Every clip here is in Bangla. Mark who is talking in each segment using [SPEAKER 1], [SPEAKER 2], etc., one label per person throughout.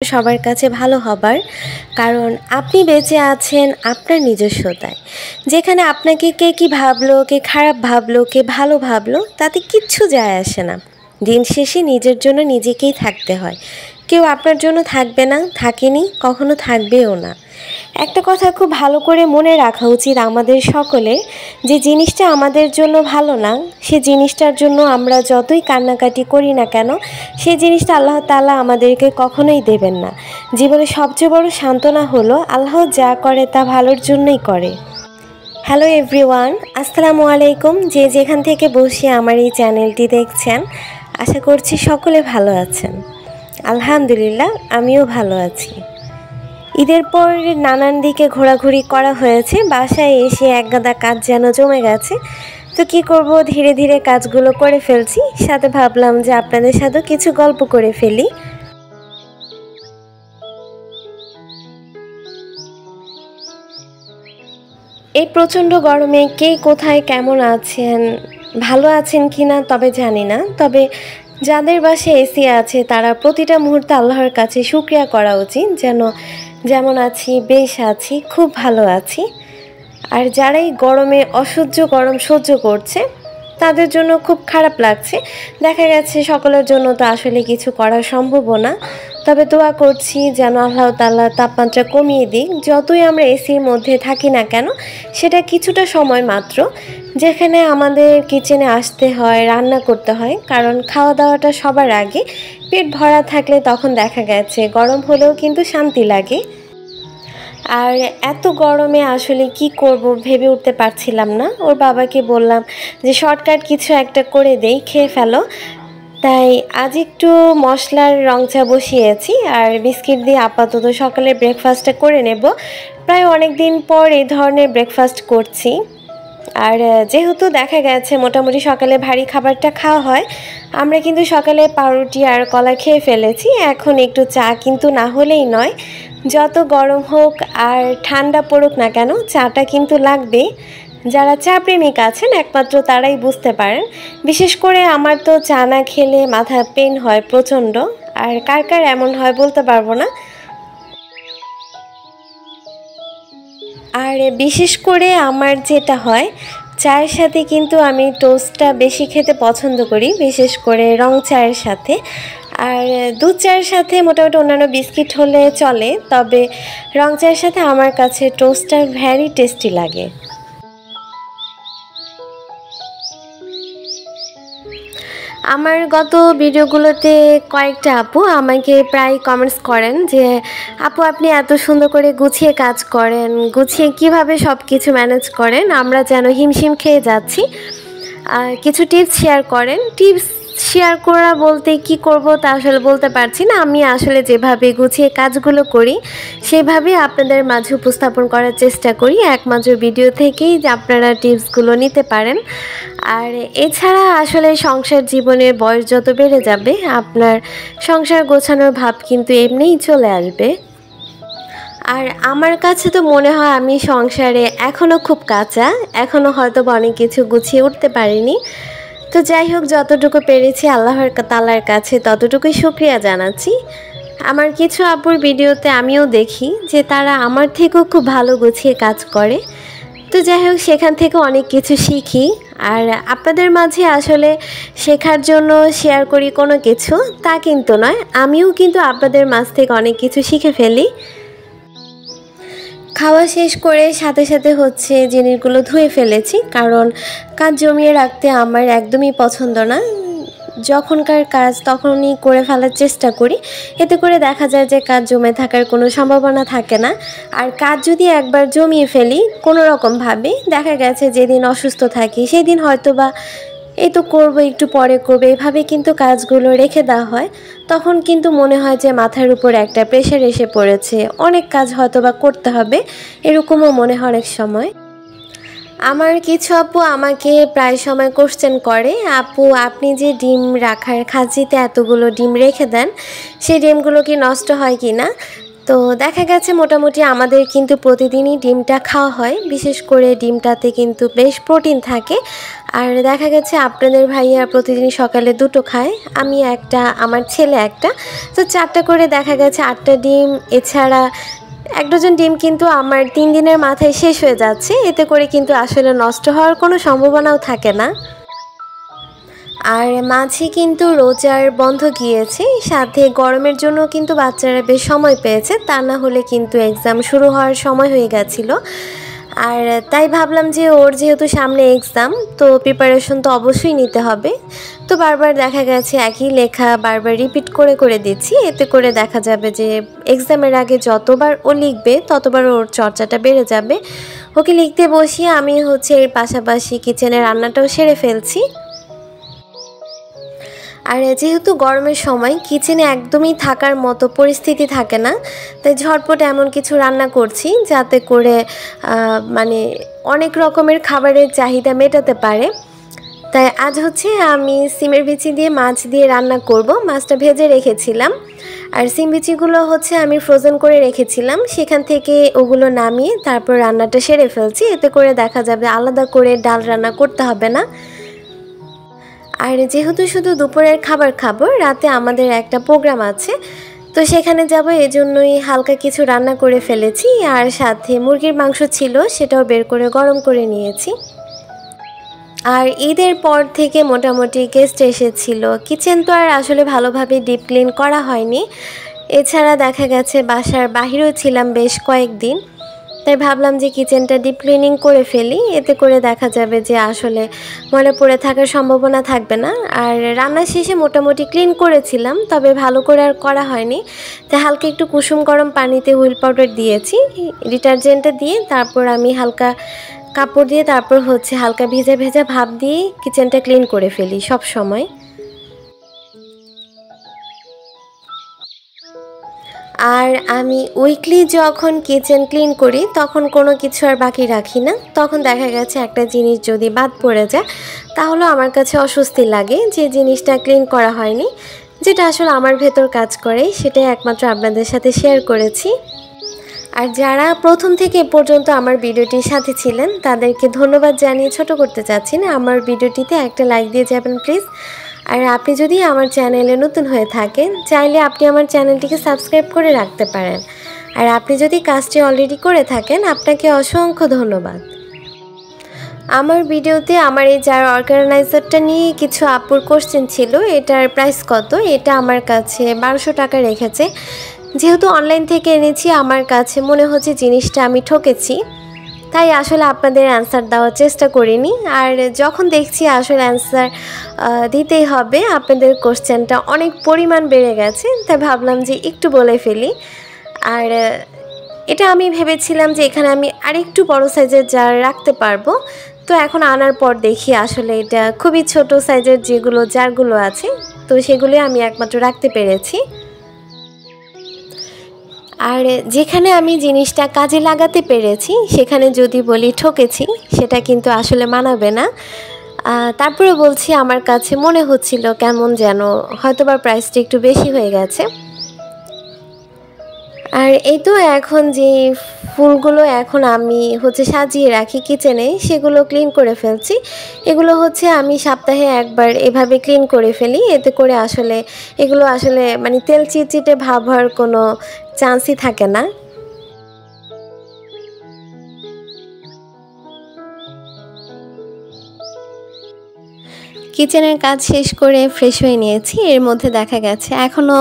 [SPEAKER 1] সবার কাছে ভালো হবার কারণ আপনি বেঁচে আছেন আপনার নিজস্বতায়। যেখানে আপনাকে কে কী ভাবলো, কে খারাপ ভাবলো, কে ভালো ভাবলো তাতে কিচ্ছু যায় আসে না। দিন শেষে নিজের জন্য নিজেকেই থাকতে হয়। কেউ আপনার জন্য থাকবে না, থাকেনি, কখনো থাকবেও না। একটা কথা খুব ভালো করে মনে রাখা উচিত আমাদের সকলের, যে জিনিসটা আমাদের জন্য ভালো না সে জিনিসটার জন্য আমরা যতই কান্নাকাটি করি না কেন সেই জিনিসটা আল্লাহ তাআলা আমাদেরকে কখনোই দেবেন না। জীবনে সবচেয়ে বড় সান্ত্বনা হলো আল্লাহ যা করে তা ভালোর জন্যই করে। হ্যালো এভরিওয়ান, আসসালামু আলাইকুম। যে যেখান থেকে বসে আমার এই চ্যানেলটি দেখছেন, আশা করছি সকলে ভালো আছেন। আলহামদুলিল্লাহ, আমিও ভালো আছি। ঈদের পর নানান দিকে ঘোরাঘুরি করা হয়েছে, বাসায় এসে একগাদা কাজ যেন জমে গেছে। তো কি করব, ধীরে ধীরে কাজগুলো করে ফেলছি, সাথে ভাবলাম যে আপনাদের সাথেও কিছু গল্প করে ফেলি। এই প্রচণ্ড গরমে কে কোথায় কেমন আছেন, ভালো আছেন কি না তবে জানি না, তবে যাদের বাসায় এসি আছে তারা প্রতিটা মুহূর্তে আল্লাহর কাছে শুকরিয়া করা উচিত, যেন যেমন আছি বেশ আছি, খুব ভালো আছি। আর যারা এই গরমে অসহ্য গরম সহ্য করছে তাদের জন্য খুব খারাপ লাগছে। দেখা গেছে সকলের জন্য তো আসলে কিছু করা সম্ভবও না, তবে দোয়া করছি যেন আল্লাহ তাআলা তাপমাত্রা কমিয়ে দিক। যতই আমরা এসির মধ্যে থাকি না কেন সেটা কিছুটা সময় মাত্র, যেখানে আমাদের কিচেনে আসতে হয়, রান্না করতে হয়, কারণ খাওয়া দাওয়াটা সবার আগে। পেট ভরা থাকলে তখন দেখা গেছে গরম হলেও কিন্তু শান্তি লাগে। আর এত গরমে আসলে কি করব ভেবে উঠতে পারছিলাম না। ওর বাবাকে বললাম যে শর্টকাট কিছু একটা করে দেই, খেয়ে ফেলো। তাই আজ একটু মশলার রং চা বসিয়েছি আর বিস্কিট দিয়ে আপাতত সকালের ব্রেকফাস্টটা করে নেব। প্রায় অনেক দিন পর এই ধরনের ব্রেকফাস্ট করছি। আর যেহেতু দেখা গেছে মোটামুটি সকালে ভারী খাবারটা খাওয়া হয়, আমরা কিন্তু সকালে পাউরুটি আর কলা খেয়ে ফেলেছি। এখন একটু চা কিন্তু না হলেই নয়। যত গরম হোক আর ঠান্ডা পড়ুক না কেন চাটা কিন্তু লাগবে। যারা চা প্রেমিক আছেন একমাত্র তারাই বুঝতে পারেন। বিশেষ করে আমার তো চা না খেলে মাথা পেন হয় প্রচণ্ড, আর কার কার এমন হয় বলতে পারবো না। আর বিশেষ করে আমার যেটা হয়, চায়ের সাথে কিন্তু আমি টোস্টটা বেশি খেতে পছন্দ করি, বিশেষ করে রং চায়ের সাথে। আর দুধ চায়ের সাথে মোটামুটি অন্যান্য বিস্কিট হলে চলে, তবে রং চায়ের সাথে আমার কাছে টোস্টটা ভ্যারি টেস্টি লাগে। আমার গত ভিডিওগুলোতে কয়েকটা আপু আমাকে প্রায় কমেন্টস করেন যে আপু আপনি এত সুন্দর করে গুছিয়ে কাজ করেন, গুছিয়ে কিভাবে সব কিছু ম্যানেজ করেন, আমরা যেন হিমশিম খেয়ে যাচ্ছি। আর কিছু টিপস শেয়ার করেন। টিপস শেয়ার করা বলতে কি করব তা আসলে বলতে পারছি না। আমি আসলে যেভাবে গুছিয়ে কাজগুলো করি সেভাবেই আপনাদের মাঝে উপস্থাপন করার চেষ্টা করি। একমাত্র ভিডিও থেকেই যে আপনারা টিপসগুলো নিতে পারেন। আর এছাড়া আসলে সংসার জীবনের বয়স যত বেড়ে যাবে আপনার সংসার গোছানোর ভাব কিন্তু এমনিই চলে আসবে। আর আমার কাছে তো মনে হয় আমি সংসারে এখনও খুব কাঁচা, এখনও হয়তো অনেক কিছু গুছিয়ে উঠতে পারিনি। তো যাই হোক, যতটুকু পেরেছি আল্লাহর তাআলার কাছে ততটুকুই শুকরিয়া জানাচ্ছি। আমার কিছু আপুর ভিডিওতে আমিও দেখি যে তারা আমার থেকেও খুব ভালো গুছিয়ে কাজ করে। তো যাই হোক, সেখান থেকে অনেক কিছু শিখি। আর আপনাদের মাঝে আসলে শেখার জন্য শেয়ার করি কোনো কিছু তা কিন্তু নয়, আমিও কিন্তু আপনাদের মাঝ থেকে অনেক কিছু শিখে ফেলি। খাওয়া শেষ করে সাথে সাথে জিনিসগুলো ধুয়ে ফেলেছি, কারণ কাজ জমিয়ে রাখতে আমার একদমই পছন্দ না। যখনকার কাজ তখনই করে ফেলার চেষ্টা করি, এতে করে দেখা যায় যে কাজ জমে থাকার কোনো সম্ভাবনা থাকে না। আর কাজ যদি একবার জমিয়ে ফেলি কোনো রকমভাবে, দেখা গেছে যেদিন অসুস্থ থাকি সেদিন হয়তো বা এই তো করবো, একটু পরে করবো, এভাবে কিন্তু কাজগুলো রেখে দেওয়া হয়। তখন কিন্তু মনে হয় যে মাথার উপর একটা প্রেশার এসে পড়েছে, অনেক কাজ হয়তো বা করতে হবে, এরকমও মনে হয় অনেক সময়। আমার কিছু আপু আমাকে প্রায় সময় কোশ্চেন করে, আপু আপনি যে ডিম রাখার খাঁচিতে এতগুলো ডিম রেখে দেন সেই ডিমগুলো কি নষ্ট হয় কি না। তো দেখা গেছে মোটামুটি আমাদের কিন্তু প্রতিদিনই ডিমটা খাওয়া হয়। বিশেষ করে ডিমটাতে কিন্তু বেশ প্রোটিন থাকে। আর দেখা গেছে আপনাদের ভাইয়া প্রতিদিন সকালে 2টো খায়, আমি একটা, আমার ছেলে একটা, তো 4টা করে দেখা গেছে 8টা ডিম। এছাড়া 1 ডজন ডিম কিন্তু আমার 3 দিনের মাথায় শেষ হয়ে যাচ্ছে, এতে করে কিন্তু আসলে নষ্ট হওয়ার কোনো সম্ভাবনাও থাকে না। আর মাঝে কিন্তু রোজার বন্ধ গিয়েছে, সাথে গরমের জন্য কিন্তু বাচ্চারা বেশ সময় পেয়েছে, তা না হলে কিন্তু এক্সাম শুরু হওয়ার সময় হয়ে গেছিলো। আর তাই ভাবলাম যে ওর যেহেতু সামনে এক্সাম, তো প্রিপারেশন তো অবশ্যই নিতে হবে। তো বারবার দেখা গেছে একই লেখা বারবার রিপিট করে করে দিচ্ছি, এতে করে দেখা যাবে যে এক্সামের আগে যতবার ও লিখবে ততবার ওর চর্চাটা বেড়ে যাবে। ওকে লিখতে বসিয়ে আমি এর পাশাপাশি কিচেনের রান্নাটাও সেরে ফেলছি। আর যেহেতু গরমের সময় কিচেনে একদমই থাকার মতো পরিস্থিতি থাকে না, তাই ঝটপট এমন কিছু রান্না করছি যাতে করে মানে অনেক রকমের খাবারের চাহিদা মেটাতে পারে। তাই আজ আমি সিমের বিচি দিয়ে মাছ দিয়ে রান্না করব। মাছটা ভেজে রেখেছিলাম, আর সিম বিচিগুলো আমি ফ্রোজেন করে রেখেছিলাম, সেখান থেকে ওগুলো নামিয়ে তারপর রান্নাটা সেরে ফেলছি। এতে করে দেখা যাবে আলাদা করে ডাল রান্না করতে হবে না। আর যেহেতু শুধু দুপুরের খাবার খাবো, রাতে আমাদের একটা প্রোগ্রাম আছে, তো সেখানে যাব, এজন্যই হালকা কিছু রান্না করে ফেলেছি। আর সাথে মুরগির মাংস ছিল, সেটাও বের করে গরম করে নিয়েছি। আর ঈদের পর থেকে মোটামুটি গেস্ট এসেছিল, কিচেন তো আর আসলে ভালোভাবে ডিপ ক্লিন করা হয়নি। এছাড়া দেখা গেছে বাসার বাহিরেও ছিলাম বেশ কয়েকদিন, তাই ভাবলাম যে কিচেনটা ডিপ ক্লিনিং করে ফেলি, এতে করে দেখা যাবে যে আসলে ময়লা পড়ে থাকার সম্ভাবনা থাকবে না। আর রান্না শেষে মোটামুটি ক্লিন করেছিলাম, তবে ভালো করে আর করা হয়নি, তাই হালকা একটু কুসুম গরম পানিতে হুইল পাউডার দিয়েছি, ডিটারজেন্টটা দিয়ে তারপর আমি হালকা কাপড় দিয়ে তারপর হালকা ভেজা ভেজা ভাপ দিয়ে কিচেনটা ক্লিন করে ফেলি সব সময়। আর আমি উইকলি যখন কিচেন ক্লিন করি তখন কোনো কিছু আর বাকি রাখি না। তখন দেখা গেছে একটা জিনিস যদি বাদ পড়ে যায় তাহলে আমার কাছে অস্বস্তি লাগে যে জিনিসটা ক্লিন করা হয়নি, যেটা আসলে আমার ভেতর কাজ করে, সেটাই একমাত্র আপনাদের সাথে শেয়ার করেছি। আর যারা প্রথম থেকে পর্যন্ত আমার ভিডিওটির সাথে ছিলেন তাদেরকে ধন্যবাদ জানিয়ে ছোট করতে চাচ্ছি না, আমার ভিডিওটিতে একটা লাইক দিয়ে যাবেন প্লিজ। আর আপনি যদি আমার চ্যানেলে নতুন হয়ে থাকেন, চাইলে আপনি আমার চ্যানেলটিকে সাবস্ক্রাইব করে রাখতে পারেন। আর আপনি যদি কাজটি অলরেডি করে থাকেন, আপনাকে অসংখ্য ধন্যবাদ। আমার ভিডিওতে আমার এই জার অর্গানাইজারটা নিয়ে কিছু আপুর কোশ্চেন ছিল, এটার প্রাইস কত। এটা আমার কাছে 1200 টাকা রেখেছে। যেহেতু অনলাইন থেকে এনেছি, আমার কাছে মনে হচ্ছে জিনিসটা আমি ঠকেছি, তাই আসলে আপনাদের অ্যান্সার দেওয়ার চেষ্টা করিনি। আর যখন দেখছি আসলে অ্যান্সার দিতেই হবে, আপনাদের কোশ্চেনটা অনেক পরিমাণ বেড়ে গেছে, তাই ভাবলাম যে একটু বলে ফেলি। আর এটা আমি ভেবেছিলাম যে এখানে আমি আরেকটু বড় সাইজের জার রাখতে পারবো, তো এখন আনার পর দেখি আসলে এটা খুবই ছোট সাইজের যেগুলো জারগুলো আছে, তো সেগুলো আমি একমাত্র রাখতে পেরেছি। আর যেখানে আমি জিনিসটা কাজে লাগাতে পেরেছি সেখানে যদি বলি ঠকেছি, সেটা কিন্তু আসলে মানাবে না। তারপরে বলছি আমার কাছে মনে হচ্ছিল কেমন যেন হয়তোবা প্রাইসটা একটু বেশি হয়ে গেছে। আর এই তো এখন যে ফুলগুলো এখন আমি সাজিয়ে রাখি কিচেনে, সেগুলো ক্লিন করে ফেলছি। এগুলো আমি সপ্তাহে একবার এভাবে ক্লিন করে ফেলি, এতে করে আসলে এগুলো আসলে মানে তেল চিটচিটে ভাব হওয়ার কোনো চান্সই থাকে না। কিচেনের কাজ শেষ করে ফ্রেশ হয়ে নিয়েছি, এর মধ্যে দেখা গেছে এখনও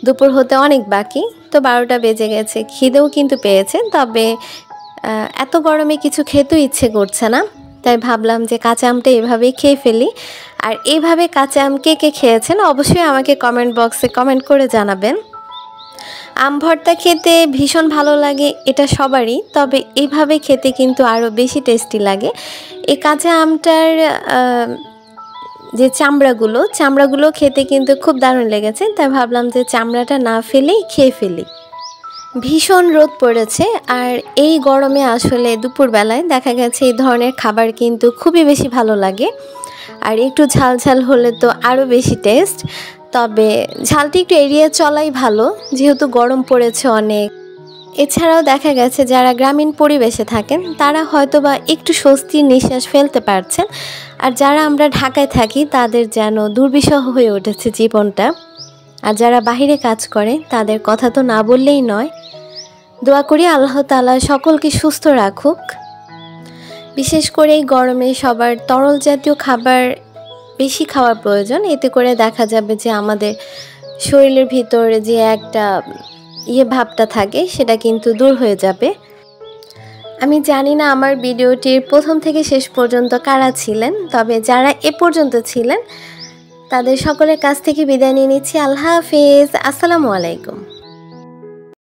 [SPEAKER 1] দুপুর হতে অনেক বাকি, তো 12টা বেজে গেছে। খিদেও কিন্তু পেয়েছে, তবে এত গরমে কিছু খেতেও ইচ্ছে করছে না, তাই ভাবলাম যে কাঁচা আমটা এভাবেই খেয়ে ফেলি। আর এইভাবে কাঁচা আম কে কে খেয়েছেন অবশ্যই আমাকে কমেন্ট বক্সে কমেন্ট করে জানাবেন। আম ভর্তা খেতে ভীষণ ভালো লাগে এটা সবারই, তবে এইভাবে খেতে কিন্তু আরও বেশি টেস্টি লাগে। এই কাঁচা আমটার যে চামড়াগুলো খেতে কিন্তু খুব দারুণ লেগেছে, তাই ভাবলাম যে চামড়াটা না ফেলেই খেয়ে ফেলি। ভীষণ রোদ পড়েছে, আর এই গরমে আসলে দুপুরবেলায় দেখা গেছে এই ধরনের খাবার কিন্তু খুবই বেশি ভালো লাগে। আর একটু ঝাল ঝাল হলে তো আরও বেশি টেস্ট, তবে ঝালটি একটু এড়িয়ে চলাই ভালো, যেহেতু গরম পড়েছে অনেক। এছাড়াও দেখা গেছে যারা গ্রামীণ পরিবেশে থাকেন তারা হয়তোবা একটু স্বস্তির নিঃশ্বাস ফেলতে পারছেন, আর যারা আমরা ঢাকায় থাকি তাদের যেন দুর্বিষহ হয়ে উঠেছে জীবনটা। আর যারা বাহিরে কাজ করে তাদের কথা তো না বললেই নয়। দোয়া করি আল্লাহ তাআলা সকলকে সুস্থ রাখুক। বিশেষ করে এই গরমে সবার তরল জাতীয় খাবার বেশি খাওয়ার প্রয়োজন। এতে করে দেখা যাবে যে আমাদের শরীরের ভিতরে যে একটা ভাবটা থাকে সেটা কিন্তু দূর হয়ে যাবে। আমি জানি না আমার ভিডিওটির প্রথম থেকে শেষ পর্যন্ত কারা ছিলেন, তবে যারা এ পর্যন্ত ছিলেন তাদের সকলের কাছ থেকে বিদায় নিয়ে নিচ্ছি। আল্লাহ হাফেজ, আসসালামু আলাইকুম।